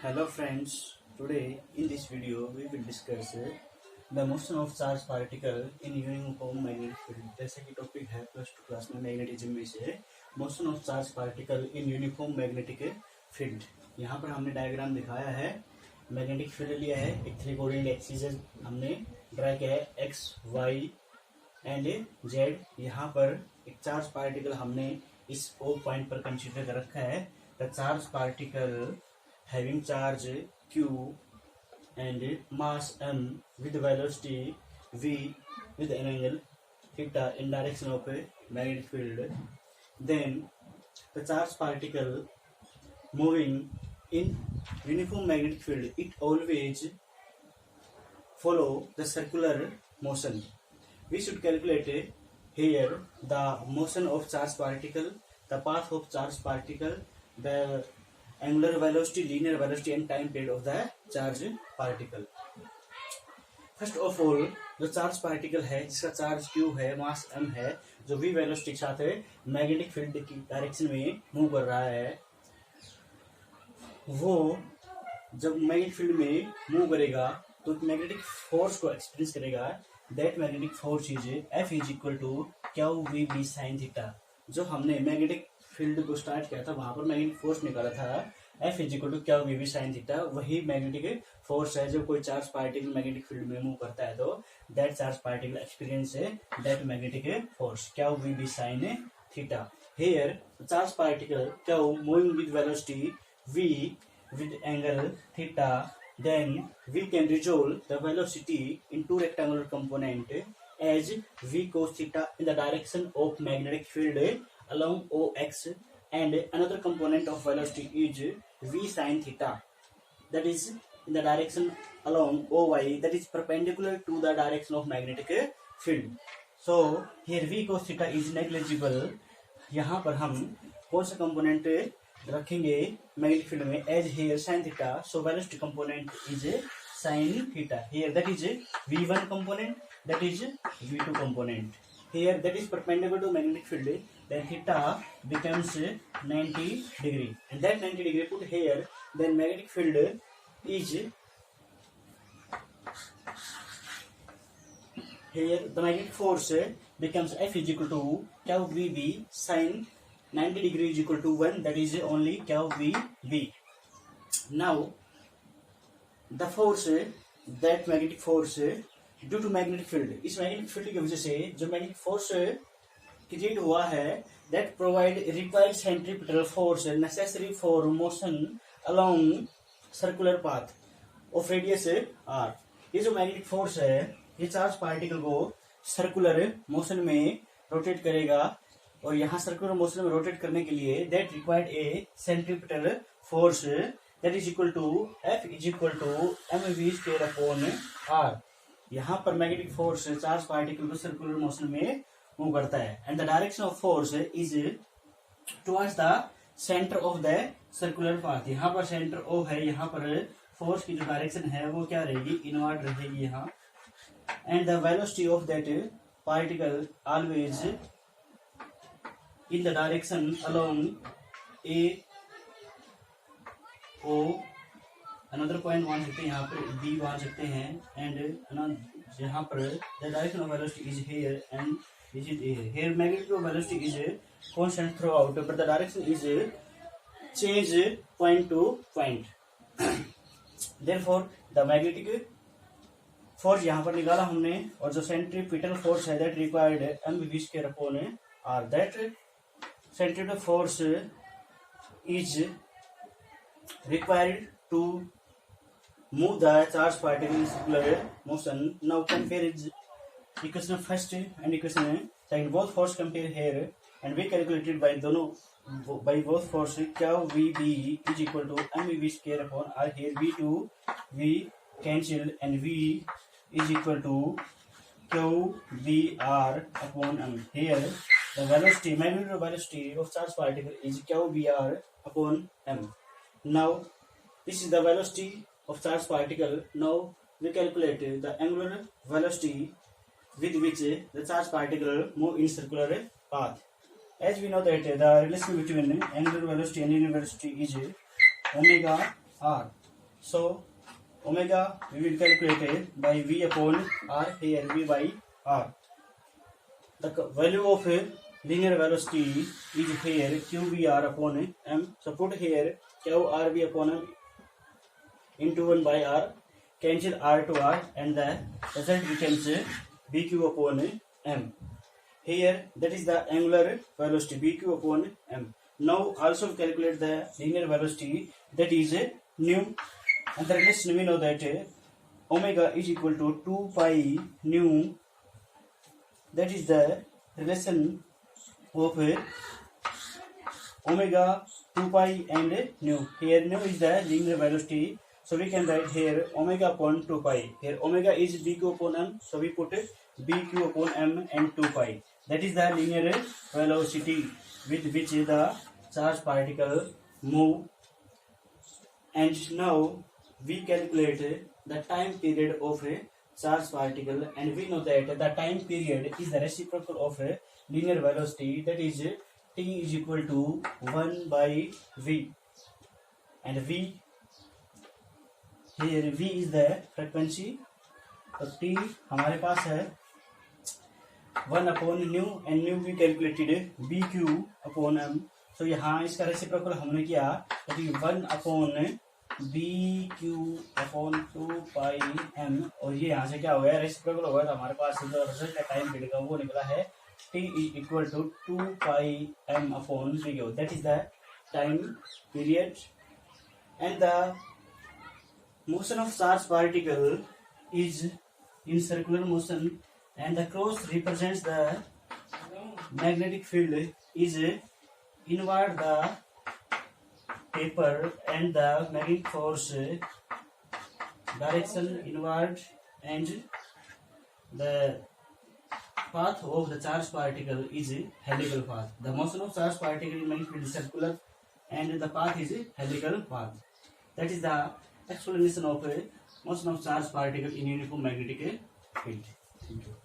Hello friends, today in this video we will discuss the motion of charged particle in uniform magnetic field। जैसे कि topic है plus two class में magnetism में से motion of charge particle in uniform magnetic field. यहाँ पर हमने diagram दिखाया है, मैग्नेटिक फील्ड लिया है, एक थ्री कोऑर्डिनेट एक्सिस हमने ड्रा किया है एक्स वाई एंड जेड। यहाँ पर एक चार्ज पार्टिकल हमने इस ओ पॉइंट पर कंसीडर कर रखा है। The charge particle having charge q and mass m with velocity v with an angle theta in direction of a magnetic field, then the charged particle moving in uniform magnetic field, it always follow the circular motion. We should calculate here the motion of charged particle, the path of charged particle, the angular velocity, linear velocity and time period of the charge particle. First of all जो charge particle है जिसका charge q है, मास m है, जो v velocity के साथ magnetic field की direction में मूव कर रहा है, वो जब मैग्नेटिक फील्ड में मूव करेगा तो मैग्नेटिक फोर्स को एक्सपीरियंस करेगा। That magnetic force is F is equal to q v B sine theta. जो हमने मैग्नेटिक फील्ड को स्टार्ट किया था वहां पर मैग्नेटिक फोर्स निकाला था F is equal to q v B sine theta, वही मैग्नेटिक फोर्स है। जब कोई चार्ज पार्टिकल मैग्नेटिक फील्ड में मूव करता है तो that charge particle experience that magnetic force q v B sine theta. Here charge particle q moving with velocity v with angle theta, then we can resolve the velocity into rectangular component as v cos theta in the direction of magnetic field along OX, and another component of velocity is v sin theta, that is in the direction along OY, that is perpendicular to the direction of magnetic field. So here v cos theta is negligible. यहाँ पर हम कौन सा component रखेंगे magnetic field में as here sine theta, so velocity component is sine theta here, that is v1 component, that is v2 component here, that is perpendicular to magnetic field, then theta becomes 90 degree and that 90 degree put here, then magnetic field is here, the magnetic force becomes F is equal to q v b sin 90 degree is equal to 1, that is only q v b. Now the force, that magnetic force due to magnetic field, इस magnetic field की वजह से जो magnetic force create हुआ है, that provide required centripetal force necessary for motion along circular path of radius r. ये जो magnetic force है ये चार्ज पार्टिकल को सर्कुलर मोशन में रोटेट करेगा, और यहाँ सर्कुलर मोशन में रोटेट करने के लिए that required a centripetal force, that is equal to F is equal to mv square upon r। यहाँ पर मैग्नेटिक फोर्स चार्ज पार्टिकल को सर्कुलर मोशन में मूव करता है, and the direction of force is towards the centre of the circular path. यहाँ पर centre O है, यहाँ पर फोर्स की जो डायरेक्शन है वो क्या रहेगी, इनवर्ड रहेगी यहाँ, and the velocity of that particle always in the direction along A O, another point मान सकते हैं यहाँ पर बी मान सकते हैं, एंड यहाँ पर the direction of velocity is here and is it here magnetic velocity is constant throughout, but the direction is change point to point. Therefore the magnetic force यहाँ पर निकाला हमने, और जो centripetal force है that required mv square upon r, that centripetal force is required to move the charged particle in circular motion. Now compare it equation first and equation second, both force compare here and we calculated by दोनों by both force q v b is equal to mv square upon r. Here v2 v cancel and v is equal to q v r upon m. Here the velocity, magnetic velocity of charged particle is q v r upon m. Now this is the velocity of charged particle. Now we calculate the angular velocity with which the charged particle move in circular path. As we know that the relation between angular velocity and linear velocity is omega r. So omega we will calculate it by V upon R. Here V by R. The value of linear velocity is here QVR upon M. So put here QRV upon M into 1 by R. Cancel R to R, and the result becomes BQ upon M. Here that is the angular velocity BQ upon M. Now also calculate the linear velocity, that is nu, and the relation we know that omega is equal to 2 pi nu. That is the relation of omega, 2 pi and nu. Here nu is the linear velocity, so we can write here omega upon 2 pi. Here omega is BQ upon M, so we put BQ upon M and 2 pi. That is the linear velocity with which the charged particle move. And now we calculate the time period of a charged particle, and we know that the time period is the reciprocal of a linear velocity, that is t is equal to 1 by v. And v, here v is the frequency, तो t हमारे पास है 1 upon nu, and nu we calculated bq upon m. So यहाँ इसका reciprocal हमने किया, that is 1 upon bq upon 2 pi m, और ये यहाँ से क्या हो गया, रेसिप्रोकल हो गया, तो हमारे पास जो रिजल्ट टाइम पीरियड का वो निकला है t is equal to 2 pi m upon bq. That is the time period. And the motion of charged particle is in circular motion, and the cross represents the magnetic field is inward the paper, and the magnetic force direction inward, and the path of the charged particle is helical path. The motion of charged particle in magnetic field is circular, and the path is helical path. That is the explanation of motion of charged particle in uniform magnetic field. Thank you.